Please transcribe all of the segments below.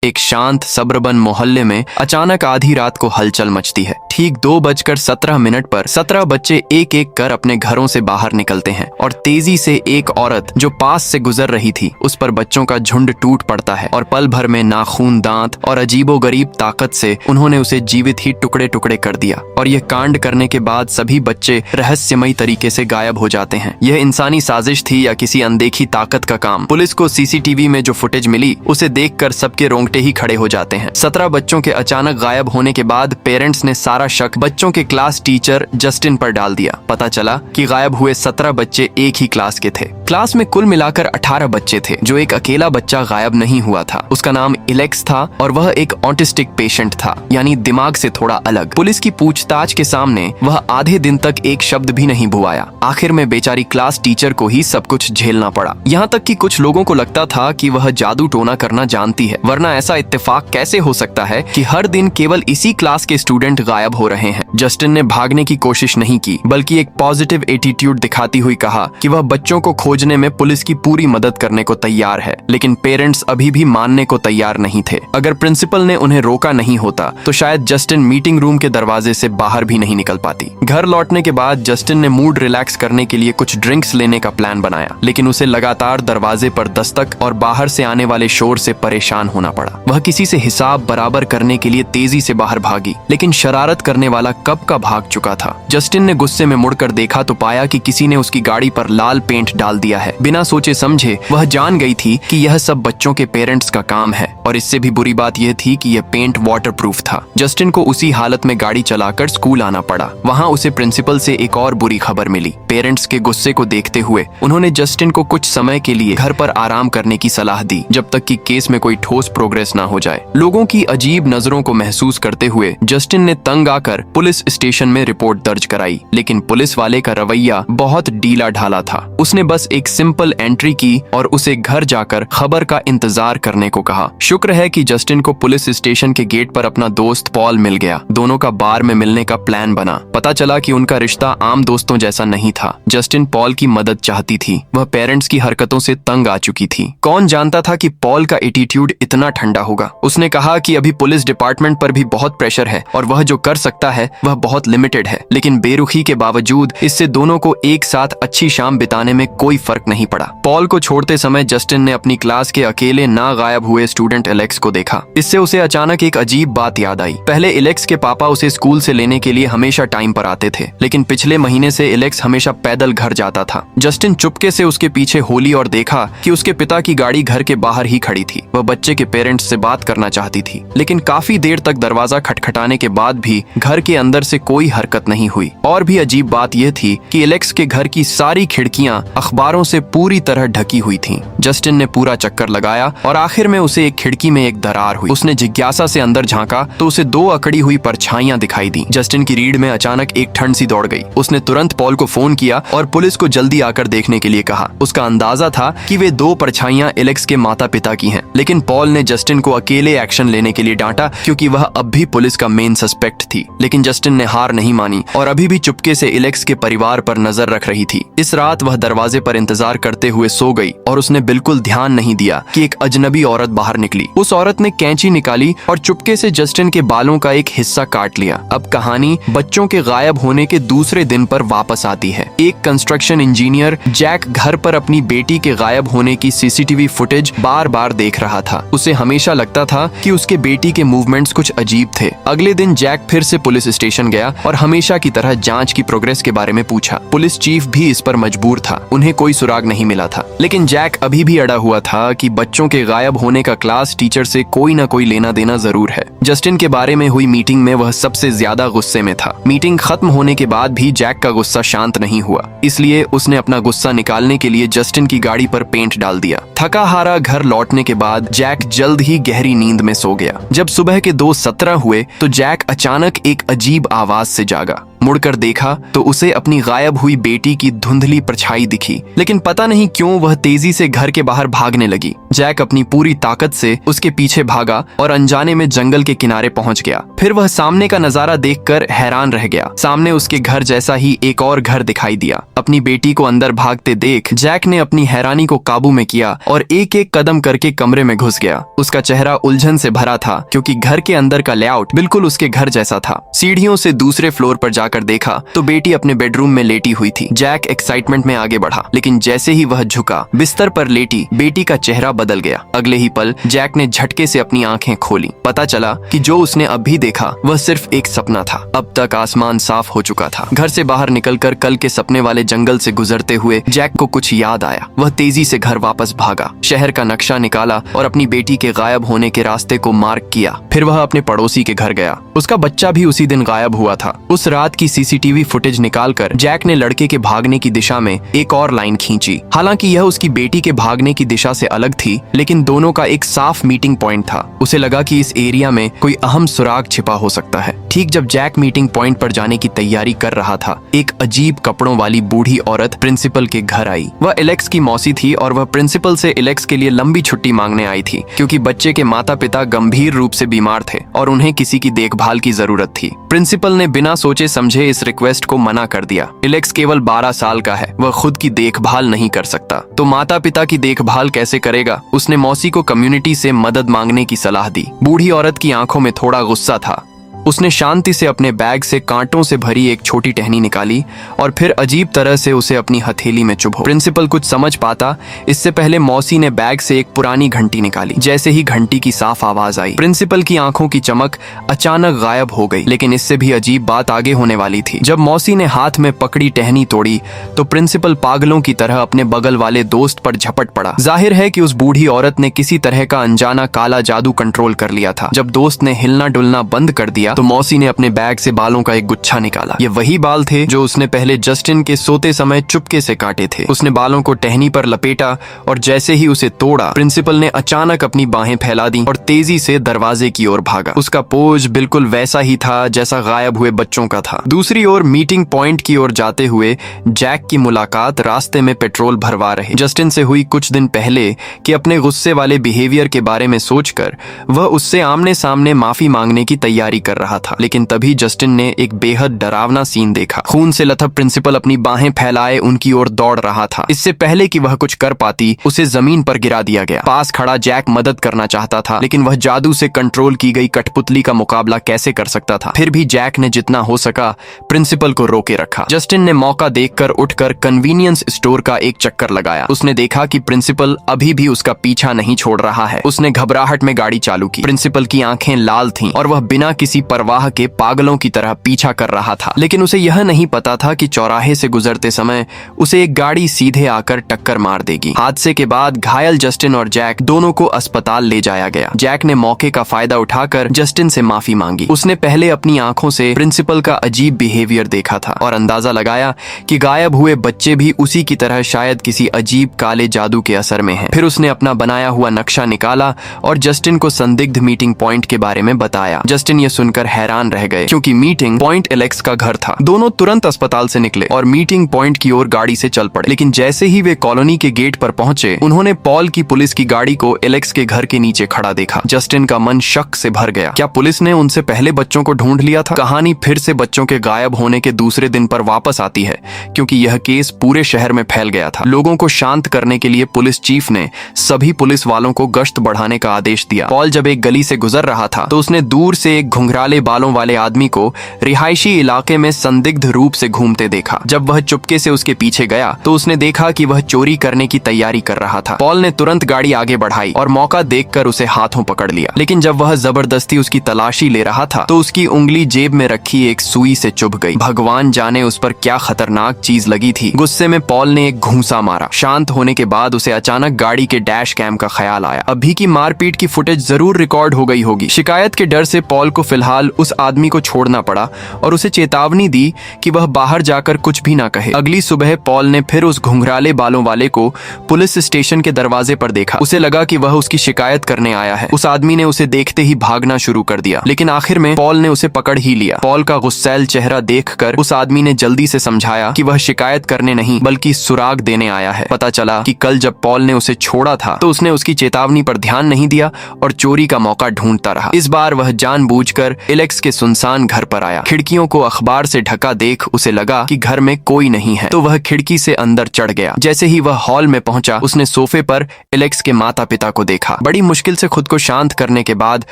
एक शांत सब्रबन मोहल्ले में अचानक आधी रात को हलचल मचती है। ठीक 2:17 पर 17 बच्चे एक एक कर अपने घरों से बाहर निकलते हैं और तेजी से एक औरत जो पास से गुजर रही थी उस पर बच्चों का झुंड टूट पड़ता है और पल भर में नाखून, दांत और अजीबोगरीब ताकत से उन्होंने उसे जीवित ही टुकड़े टुकड़े कर दिया। और यह कांड करने के बाद सभी बच्चे रहस्यमयी तरीके से गायब हो जाते हैं। यह इंसानी साजिश थी या किसी अनदेखी ताकत का काम? पुलिस को सीसीटीवी में जो फुटेज मिली उसे देखकर सबके रोंगटे ही खड़े हो जाते हैं। 17 बच्चों के अचानक गायब होने के बाद पेरेंट्स ने सारा शक बच्चों के क्लास टीचर जस्टिन पर डाल दिया। पता चला कि गायब हुए 17 बच्चे एक ही क्लास के थे। क्लास में कुल मिलाकर 18 बच्चे थे। जो एक अकेला बच्चा गायब नहीं हुआ था उसका नाम एलेक्स था और वह एक ऑटिस्टिक पेशेंट था, यानी दिमाग से थोड़ा अलग। पुलिस की पूछताछ के सामने वह आधे दिन तक एक शब्द भी नहीं भुआया। आखिर में बेचारी क्लास टीचर को ही सब कुछ झेलना पड़ा। यहाँ तक कि कुछ लोगों को लगता था कि वह जादू टोना करना जानती है, वरना ऐसा इत्तेफाक कैसे हो सकता है कि हर दिन केवल इसी क्लास के स्टूडेंट गायब हो रहे हैं। जस्टिन ने भागने की कोशिश नहीं की, बल्कि एक पॉजिटिव एटीट्यूड दिखाती हुई कहा कि वह बच्चों को खोजने में पुलिस की पूरी मदद करने को तैयार है। लेकिन पेरेंट्स अभी भी मानने को तैयार नहीं थे। अगर प्रिंसिपल ने उन्हें रोका नहीं होता तो शायद जस्टिन मीटिंग रूम के दरवाजे से बाहर भी नहीं निकल पाती। घर लौटने के बाद जस्टिन ने मूड रिलैक्स करने के लिए कुछ ड्रिंक्स लेने का प्लान बनाया, लेकिन उसे लगातार दरवाजे पर दस्तक और बाहर से आने वाले शोर से परेशान होना पड़ा। वह किसी से हिसाब बराबर करने के लिए तेजी से बाहर भागी, लेकिन शरारत करने वाला कब का भाग चुका था। जस्टिन ने गुस्से में मुड़कर देखा तो पाया कि किसी ने उसकी गाड़ी पर लाल पेंट डाल दिया है। बिना सोचे समझे वह जान गई थी कि यह सब बच्चों के पेरेंट्स का काम है, और इससे भी बुरी बात यह थी कि यह पेंट वाटरप्रूफ था। जस्टिन को उसी हालत में गाड़ी चलाकर स्कूल आना पड़ा। वहाँ उसे प्रिंसिपल से एक और बुरी खबर मिली। पेरेंट्स के गुस्से को देखते हुए उन्होंने जस्टिन को कुछ समय के लिए घर पर आराम करने की सलाह दी, जब तक कि केस में कोई ठोस प्रोग्रेस ना हो जाए। लोगों की अजीब नजरों को महसूस करते हुए जस्टिन ने तंग आकर पुलिस स्टेशन में रिपोर्ट दर्ज कराई, लेकिन पुलिस वाले का रवैया बहुत ढीला ढाला था। उसने बस एक सिंपल एंट्री की और उसे घर जाकर खबर का इंतजार करने को कहा। शुक्र है कि जस्टिन को पुलिस स्टेशन के गेट पर अपना दोस्त पॉल मिल गया। दोनों का बार में मिलने का प्लान बना। पता चला कि उनका रिश्ता आम दोस्तों जैसा नहीं था। जस्टिन पॉल की मदद चाहती थी। वह पेरेंट्स की हरकतों से तंग आ चुकी थी। कौन जानता था कि पॉल का एटीट्यूड इतना ठंडा होगा। उसने कहा कि अभी पुलिस डिपार्टमेंट पर भी बहुत प्रेशर है और वह जो कर सकता है वह बहुत लिमिटेड है, लेकिन बेरुखी के बावजूद इससे दोनों को एक साथ अच्छी शाम बिताने में कोई फर्क नहीं पड़ा। पॉल को छोड़ते समय जस्टिन ने अपनी क्लास के अकेले ना गायब हुए स्टूडेंट एलेक्स को देखा। इससे उसे अचानक एक अजीब बात याद आई। पहले एलेक्स के पापा उसे स्कूल से लेने के लिए हमेशा टाइम पर आते थे, लेकिन पिछले महीने से एलेक्स हमेशा पैदल घर जाता था। जस्टिन चुपके से उसके पीछे होली और देखा कि उसके पिता की गाड़ी घर के बाहर ही खड़ी थी। वह बच्चे के पेरेंट्स से बात करना चाहती थी, लेकिन काफी देर तक दरवाजा खटखटाने के बाद भी घर के अंदर से कोई हरकत नहीं हुई। और भी अजीब बात यह थी कि एलेक्स के घर की सारी खिड़कियां अखबारों से पूरी तरह ढकी हुई थीं। जस्टिन ने पूरा चक्कर लगाया और आखिर में उसे एक खिड़की में एक दरार हुई। उसने जिज्ञासा से अंदर झांका तो उसे 2 अकड़ी हुई परछाइयां दिखाई दी। जस्टिन की रीढ़ में अचानक एक ठंड सी दौड़ गई। उसने तुरंत पॉल को फोन किया और पुलिस को जल्दी आकर देखने के लिए कहा। उसका अंदाजा था कि वे 2 परछाइयां एलेक्स के माता पिता की हैं, लेकिन पॉल ने जस्टिन को अकेले एक्शन लेने के लिए डांटा, क्योंकि वह अब भी पुलिस का मेन सस्पेक्ट थी। लेकिन जस्टिन ने हार नहीं मानी और अभी भी चुपके से एलेक्स के परिवार पर नजर रख रही थी। इस रात वह दरवाजे पर इंतजार करते हुए सो गई और उसने बिल्कुल ध्यान नहीं दिया कि एक अजनबी औरत बाहर निकली। उस औरत ने कैंची निकाली और चुपके से जस्टिन के बालों का एक हिस्सा काट लिया। अब कहानी बच्चों के गायब होने के दूसरे दिन पर वापस आती है। एक कंस्ट्रक्शन इंजीनियर जैक घर पर अपनी बेटी के गायब होने की सीसीटीवी फुटेज बार बार देख रहा था। उसे हमेशा लगता था कि उसके बेटी के मूवमेंट्स कुछ अजीब थे। अगले दिन जैक फिर से पुलिस स्टेशन गया और हमेशा की तरह जांच की प्रोग्रेस के बारे में पूछा। पुलिस चीफ भी इस पर मजबूर था। उन्हें कोई सुराग नहीं मिला था, लेकिन जैक अभी भी अड़ा हुआ था कि बच्चों के गायब होने का क्लास टीचर से कोई ना कोई लेना देना जरूर है। जस्टिन के बारे में हुई मीटिंग में वह सबसे ज्यादा गुस्से में था। मीटिंग खत्म होने के बाद भी जैक का गुस्सा शांत नहीं हुआ, इसलिए उसने अपना गुस्सा निकालने के लिए जस्टिन की गाड़ी पर पेंट डाल दिया। थका हारा घर लौटने के बाद जैक जल्द ही गहरी नींद में सो गया। जब सुबह के 2:17 हुए तो जैक अचानक एक अजीब आवाज से जागा। मुड़कर देखा तो उसे अपनी गायब हुई बेटी की धुंधली परछाई दिखी, लेकिन पता नहीं क्यों वह तेजी से घर के बाहर भागने लगी। जैक अपनी पूरी ताकत से उसके पीछे भागा और अनजाने में जंगल के किनारे पहुंच गया। फिर वह सामने का नजारा देखकर हैरान रह गया। सामने उसके घर जैसा ही एक और घर दिखाई दिया। अपनी बेटी को अंदर भागते देख जैक ने अपनी हैरानी को काबू में किया और एक एक कदम करके कमरे में घुस गया। उसका चेहरा उलझन से भरा था क्योंकि घर के अंदर का लेआउट बिल्कुल उसके घर जैसा था। सीढ़ियों से दूसरे फ्लोर पर जाकर देखा तो बेटी अपने बेडरूम में लेटी हुई थी। जैक एक्साइटमेंट में आगे बढ़ा, लेकिन जैसे ही वह झुका बिस्तर पर लेटी बेटी का चेहरा बदल गया। अगले ही पल जैक ने झटके से अपनी आंखें खोली। पता चला कि जो उसने अभी देखा वह सिर्फ एक सपना था। अब तक आसमान साफ हो चुका था। घर से बाहर निकलकर कल के सपने वाले जंगल से गुजरते हुए जैक को कुछ याद आया। वह तेजी से घर वापस भागा, शहर का नक्शा निकाला और अपनी बेटी के गायब होने के रास्ते को मार्क किया। फिर वह अपने पड़ोसी के घर गया। उसका बच्चा भी उसी दिन गायब हुआ था। उस रात की सीसीटीवी फुटेज निकालकर जैक ने लड़के के भागने की दिशा में एक और लाइन खींची। हालांकि यह उसकी बेटी के भागने की दिशा से अलग थी, लेकिन दोनों का एक साफ मीटिंग पॉइंट था। उसे लगा कि इस एरिया में कोई अहम सुराग छिपा हो सकता है। ठीक जब जैक मीटिंग पॉइंट पर जाने की तैयारी कर रहा था, एक अजीब कपड़ों वाली बूढ़ी औरत प्रिंसिपल के घर आई। वह एलेक्स की मौसी थी और वह प्रिंसिपल से एलेक्स के लिए लंबी छुट्टी मांगने आई थी क्योंकि बच्चे के माता पिता गंभीर रूप से बीमार थे और उन्हें किसी की देखभाल की जरूरत थी। प्रिंसिपल ने बिना सोचे समझे इस रिक्वेस्ट को मना कर दिया। एलेक्स केवल 12 साल का है, वह खुद की देखभाल नहीं कर सकता, तो माता पिता की देखभाल कैसे करेगा। उसने मौसी को कम्युनिटी से मदद मांगने की सलाह दी। बूढ़ी औरत की आंखों में थोड़ा गुस्सा था। उसने शांति से अपने बैग से कांटों से भरी एक छोटी टहनी निकाली और फिर अजीब तरह से उसे अपनी हथेली में चुभो। प्रिंसिपल कुछ समझ पाता इससे पहले मौसी ने बैग से एक पुरानी घंटी निकाली। जैसे ही घंटी की साफ आवाज आई, प्रिंसिपल की आंखों की चमक अचानक गायब हो गई। लेकिन इससे भी अजीब बात आगे होने वाली थी। जब मौसी ने हाथ में पकड़ी टहनी तोड़ी तो प्रिंसिपल पागलों की तरह अपने बगल वाले दोस्त पर झपट पड़ा। जाहिर है कि उस बूढ़ी औरत ने किसी तरह का अनजाना काला जादू कंट्रोल कर लिया था। जब दोस्त ने हिलना डुलना बंद कर दिया तो मौसी ने अपने बैग से बालों का एक गुच्छा निकाला। ये वही बाल थे जो उसने पहले जस्टिन के सोते समय चुपके से काटे थे। उसने बालों को टहनी पर लपेटा और जैसे ही उसे तोड़ा, प्रिंसिपल ने अचानक अपनी बाहें फैला दी और तेजी से दरवाजे की ओर भागा। उसका पोज बिल्कुल वैसा ही था जैसा गायब हुए बच्चों का था। दूसरी ओर मीटिंग पॉइंट की ओर जाते हुए जैक की मुलाकात रास्ते में पेट्रोल भरवा रहे जस्टिन से हुई कुछ दिन पहले कि अपने गुस्से वाले बिहेवियर के बारे में सोचकर वह उससे आमने सामने माफी मांगने की तैयारी कर रहा था। लेकिन तभी जस्टिन ने एक बेहद डरावना सीन देखा। खून से लथप प्रिंसिपल अपनी बाहें फैलाए उनकी ओर दौड़ रहा था। इससे पहले कि वह कुछ कर पाती, उसे जमीन पर गिरा दिया गया। पास खड़ा जैक मदद करना चाहता था, लेकिन वह जादू से कंट्रोल की गई कठपुतली का मुकाबला कैसे कर सकता था। फिर भी जैक ने जितना हो सका प्रिंसिपल को रोके रखा। जस्टिन ने मौका देखकर उठकर कन्वीनियंस स्टोर का एक चक्कर लगाया। उसने देखा कि प्रिंसिपल अभी भी उसका पीछा नहीं छोड़ रहा है। उसने घबराहट में गाड़ी चालू की। प्रिंसिपल की आंखें लाल थीं और वह बिना किसी परवाह के पागलों की तरह पीछा कर रहा था। लेकिन उसे यह नहीं पता था कि चौराहे से गुजरते समय उसे एक गाड़ी सीधे आकर टक्कर मार देगी। हादसे के बाद घायल जस्टिन और जैक दोनों को अस्पताल ले जाया गया। जैक ने मौके का फायदा उठाकर जस्टिन से माफी मांगी। उसने पहले अपनी आंखों से प्रिंसिपल का अजीब बिहेवियर देखा था और अंदाजा लगाया कि गायब हुए बच्चे भी उसी की तरह शायद किसी अजीब काले जादू के असर में हैं। फिर उसने अपना बनाया हुआ नक्शा निकाला और जस्टिन को संदिग्ध मीटिंग पॉइंट के बारे में बताया। जस्टिन ये सुनकर हैरान रह गए क्योंकि मीटिंग पॉइंट एलेक्स का घर था। दोनों तुरंत अस्पताल से निकले और मीटिंग पॉइंट की ओर गाड़ी से चल पड़े। लेकिन जैसे ही वे कॉलोनी के गेट पर पहुंचे, उन्होंने पॉल की पुलिस की गाड़ी को एलेक्स के घर के नीचे खड़ा देखा। जस्टिन का मन शक से भर गया। क्या पुलिस ने उनसे पहले बच्चों को ढूंढ लिया था? कहानी फिर से बच्चों के गायब होने के दूसरे दिन पर वापस आती है क्योंकि यह केस पूरे शहर में फैल गया था। लोगों को शांत करने के लिए पुलिस चीफ ने सभी पुलिस वालों को गश्त बढ़ाने का आदेश दिया। पॉल जब एक गली से गुजर रहा था तो उसने दूर से एक घुंघराले बालों वाले आदमी को रिहायशी इलाके में संदिग्ध रूप से घूमते देखा। जब वह चुपके से उसके पीछे गया तो उसने देखा कि वह चोरी करने की तैयारी कर रहा था। पॉल ने तुरंत गाड़ी आगे बढ़ाई और मौका देखकर उसे हाथों पकड़ लिया। लेकिन जब वह जबरदस्ती उसकी तलाशी ले रहा था तो उसकी उंगली जेब में रखी एक सुई से चुभ गई। भगवान जाने उस पर क्या खतरनाक चीज लगी थी। गुस्से में पॉल ने एक घूंसा मारा। शांत होने के बाद उसे अचानक गाड़ी के डैश कैम का ख्याल आया। अभी की मारपीट की फुटेज जरूर रिकॉर्ड हो गई होगी। शिकायत के डर से पॉल को फिलहाल बहरहाल उस आदमी को छोड़ना पड़ा और उसे चेतावनी दी कि वह बाहर जाकर कुछ भी ना कहे। अगली सुबह पॉल ने फिर उस घुंघराले बालों वाले को पुलिस स्टेशन के दरवाजे पर देखा। उसे लगा कि वह उसकी शिकायत करने आया है। उस आदमी ने उसे देखते ही भागना शुरू कर दिया, लेकिन आखिर में पॉल ने उसे पकड़ ही लिया। पॉल का गुस्सैल चेहरा देखकर उस आदमी ने जल्दी से समझाया कि वह शिकायत करने नहीं बल्कि सुराग देने आया है। पता चला कि कल जब पॉल ने उसे छोड़ा था तो उसने उसकी चेतावनी पर ध्यान नहीं दिया और चोरी का मौका ढूंढता रहा। इस बार वह जानबूझकर एलेक्स के सुनसान घर पर आया। खिड़कियों को अखबार से ढका देख उसे लगा कि घर में कोई नहीं है, तो वह खिड़की से अंदर चढ़ गया। जैसे ही वह हॉल में पहुंचा, उसने सोफे पर एलेक्स के माता पिता को देखा। बड़ी मुश्किल से खुद को शांत करने के बाद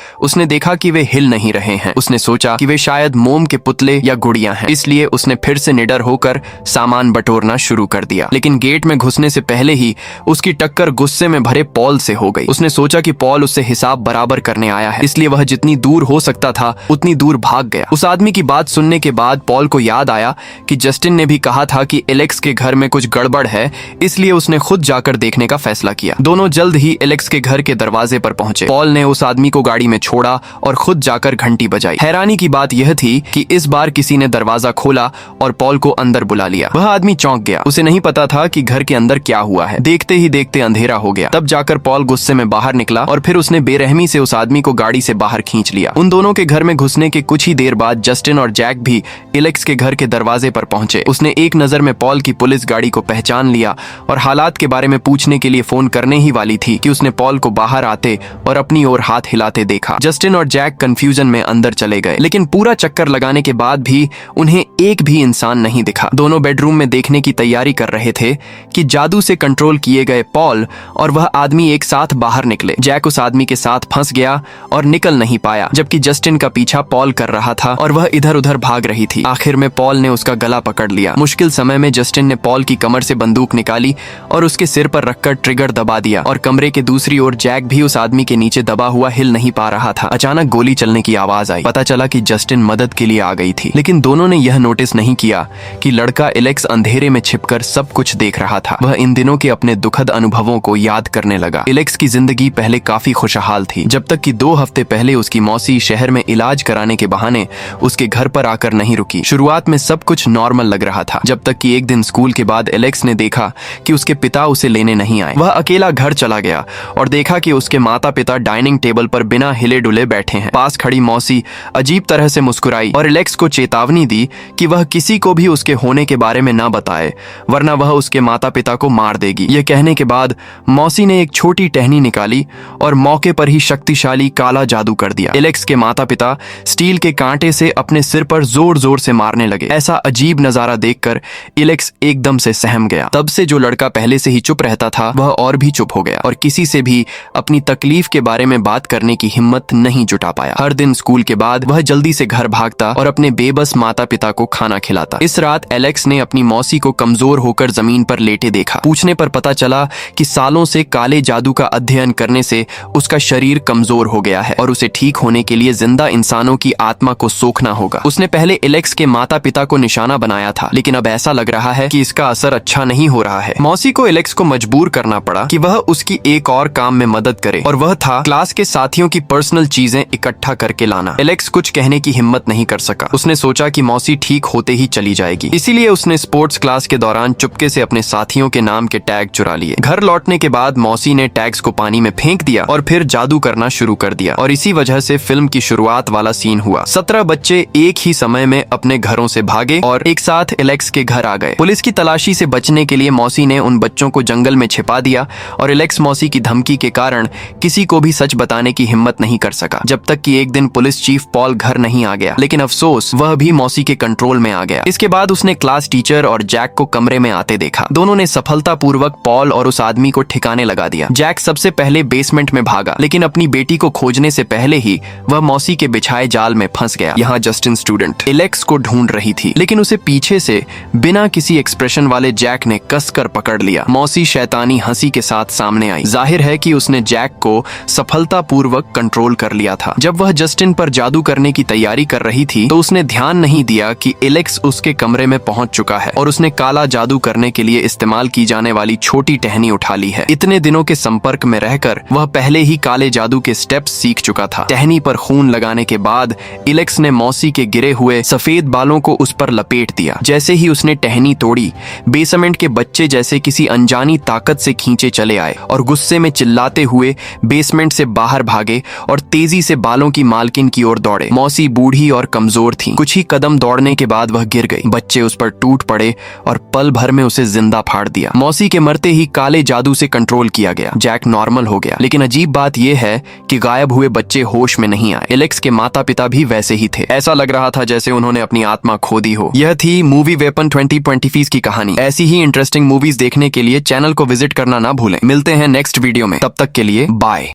उसने देखा कि वे हिल नहीं रहे हैं। उसने सोचा कि वे शायद मोम के पुतले या गुड़ियां हैं, इसलिए उसने फिर से निडर होकर सामान बटोरना शुरू कर दिया। लेकिन गेट में घुसने से पहले ही उसकी टक्कर गुस्से में भरे पॉल से हो गई। उसने सोचा कि पॉल उससे हिसाब बराबर करने आया है, इसलिए वह जितनी दूर हो सकता था उतनी दूर भाग गया। उस आदमी की बात सुनने के बाद पॉल को याद आया कि जस्टिन ने भी कहा था कि एलेक्स के घर में कुछ गड़बड़ है, इसलिए उसने खुद जाकर देखने का फैसला किया। दोनों जल्द ही एलेक्स के घर के दरवाजे पर पहुंचे। पॉल ने उस आदमी को गाड़ी में छोड़ा और खुद जाकर घंटी बजाई। हैरानी की बात यह थी कि इस बार किसी ने दरवाजा खोला और पॉल को अंदर बुला लिया। वह आदमी चौंक गया। उसे नहीं पता था कि घर के अंदर क्या हुआ है। देखते ही देखते अंधेरा हो गया। तब जाकर पॉल गुस्से में बाहर निकला और फिर उसने बेरहमी से उस आदमी को गाड़ी से बाहर खींच लिया। उन दोनों के घर में घुसने के कुछ ही देर बाद जस्टिन और जैक भी एलेक्स के घर के दरवाजे पर पहुंचे। उसने एक नजर में पॉल की पुलिस गाड़ी को पहचान लिया और हालात के बारे में पूछने के लिए फोन करने ही वाली थी कि उसने पॉल को बाहर आते और अपनी ओर हाथ हिलाते देखा। जस्टिन और जैक कंफ्यूजन में अंदर चले गए, लेकिन पूरा चक्कर लगाने के बाद भी उन्हें एक भी इंसान नहीं दिखा। दोनों बेडरूम में देखने की तैयारी कर रहे थे कि जादू से कंट्रोल किए गए पॉल और वह आदमी एक साथ बाहर निकले। जैक उस आदमी के साथ फंस गया और निकल नहीं पाया, जबकि जस्टिन का पीछा पॉल कर रहा था और वह इधर उधर भाग रही थी। आखिर में पॉल ने उसका गला पकड़ लिया। मुश्किल समय में जस्टिन ने पॉल की कमर से बंदूक निकाली और उसके सिर पर रखकर ट्रिगर दबा दिया और कमरे के दूसरी ओर जैक भी उस आदमी के नीचे दबा हुआ हिल नहीं पा रहा था। अचानक गोली चलने की आवाज आई। पता चला कि जस्टिन मदद के लिए आ गई थी, लेकिन दोनों ने यह नोटिस नहीं किया कि लड़का एलेक्स अंधेरे में छिपकर सब कुछ देख रहा था। वह इन दिनों के अपने दुखद अनुभवों को याद करने लगा। एलेक्स की जिंदगी पहले काफी खुशहाल थी, जब तक कि 2 हफ्ते पहले उसकी मौसी शहर में इलाज कराने के बहाने उसके घर पर आकर नहीं रुकी। शुरुआत में सब कुछ नॉर्मल लग रहा था, जब तक कि एक दिन स्कूल के बाद एलेक्स ने देखा कि उसके पिता उसे लेने नहीं आए। वह अकेला घर चला गया और देखा कि उसके माता पिता डाइनिंग टेबल पर बिना हिले डुले बैठे हैं। पास खड़ी मौसी अजीब तरह से मुस्कुराई और एलेक्स को चेतावनी दी कि वह किसी को भी उसके होने के बारे में ना बताए, वरना वह उसके माता पिता को मार देगी। यह कहने के बाद मौसी ने एक छोटी टहनी निकाली और मौके पर ही शक्तिशाली काला जादू कर दिया। एलेक्स के माता पिता स्टील के कांटे से अपने सिर पर जोर जोर से मारने लगे। ऐसा अजीब नजारा देखकर एलेक्स एकदम से सहम गया। तब से जो लड़का पहले से ही चुप रहता था वह और भी चुप हो गया और किसी से भी अपनी तकलीफ के बारे में बात करने की हिम्मत नहीं जुटा पाया। हर दिन स्कूल के बाद वह जल्दी से घर भागता और अपने बेबस माता पिता को खाना खिलाता। इस रात एलेक्स ने अपनी मौसी को कमजोर होकर जमीन पर लेटे देखा। पूछने पर पता चला कि सालों से काले जादू का अध्ययन करने से उसका शरीर कमजोर हो गया है और उसे ठीक होने के लिए जिंदा इंसानों की आत्मा को सोखना होगा। उसने पहले एलेक्स के माता पिता को निशाना बनाया था, लेकिन अब ऐसा लग रहा है कि इसका असर अच्छा नहीं हो रहा है। मौसी को एलेक्स को मजबूर करना पड़ा कि वह उसकी एक और काम में मदद करे, और वह था क्लास के साथियों की पर्सनल चीजें इकट्ठा करके लाना। एलेक्स कुछ कहने की हिम्मत नहीं कर सका। उसने सोचा कि मौसी ठीक होते ही चली जाएगी, इसीलिए उसने स्पोर्ट्स क्लास के दौरान चुपके से अपने साथियों के नाम के टैग चुरा लिए। घर लौटने के बाद मौसी ने टैग्स को पानी में फेंक दिया और फिर जादू करना शुरू कर दिया, और इसी वजह से फिल्म की शुरुआत वाला सीन हुआ। 17 बच्चे एक ही समय में अपने घरों से भागे और एक साथ एलेक्स के घर आ गए। पुलिस की तलाशी से बचने के लिए मौसी ने उन बच्चों को जंगल में छिपा दिया और एलेक्स मौसी की धमकी के कारण किसी को भी सच बताने की हिम्मत नहीं कर सका, जब तक कि एक दिन पुलिस चीफ पॉल घर नहीं आ गया। लेकिन अफसोस वह भी मौसी के कंट्रोल में आ गया। इसके बाद उसने क्लास टीचर और जैक को कमरे में आते देखा। दोनों ने सफलतापूर्वक पॉल और उस आदमी को ठिकाने लगा दिया। जैक सबसे पहले बेसमेंट में भागा, लेकिन अपनी बेटी को खोजने से पहले ही वह मौसी के बिछाए जाल में फंस गया। यहाँ जस्टिन स्टूडेंट एलेक्स को ढूंढ रही थी, लेकिन उसे पीछे से बिना किसी एक्सप्रेशन वाले जैक ने कसकर पकड़ लिया। मौसी शैतानी हंसी के साथ सामने आई। जाहिर है कि उसने जैक को सफलतापूर्वक कंट्रोल कर लिया था। जब वह जस्टिन पर जादू करने की तैयारी कर रही थी तो उसने ध्यान नहीं दिया कि एलेक्स उसके कमरे में पहुंच चुका है और उसने काला जादू करने के लिए इस्तेमाल की जाने वाली छोटी टहनी उठा ली है। इतने दिनों के संपर्क में रहकर वह पहले ही काले जादू के स्टेप्स सीख चुका था। टहनी पर खून लगाने के के बाद इलेक्स ने मौसी के गिरे हुए सफेद बालों को उस पर लपेट दिया। जैसे ही उसने टहनी तोड़ी, बेसमेंट के बच्चे जैसे किसी अनजानी ताकत से खींचे चले आए और गुस्से में चिल्लाते हुए बेसमेंट से बाहर भागे और तेजी से बालों की मालकिन की ओर दौड़े। मौसी बूढ़ी और कमजोर थी। कुछ ही कदम दौड़ने के बाद वह गिर गई। बच्चे उस पर टूट पड़े और पल भर में उसे जिंदा फाड़ दिया। मौसी के मरते ही काले जादू से कंट्रोल किया गया। जैक नॉर्मल हो गया। लेकिन अजीब बात यह है कि गायब हुए बच्चे होश में नहीं आए। एलेक्स के माता पिता भी वैसे ही थे। ऐसा लग रहा था जैसे उन्होंने अपनी आत्मा खो दी हो। यह थी मूवी वेपन 2020 की कहानी। ऐसी ही इंटरेस्टिंग मूवीज देखने के लिए चैनल को विजिट करना ना भूलें। मिलते हैं नेक्स्ट वीडियो में। तब तक के लिए बाय।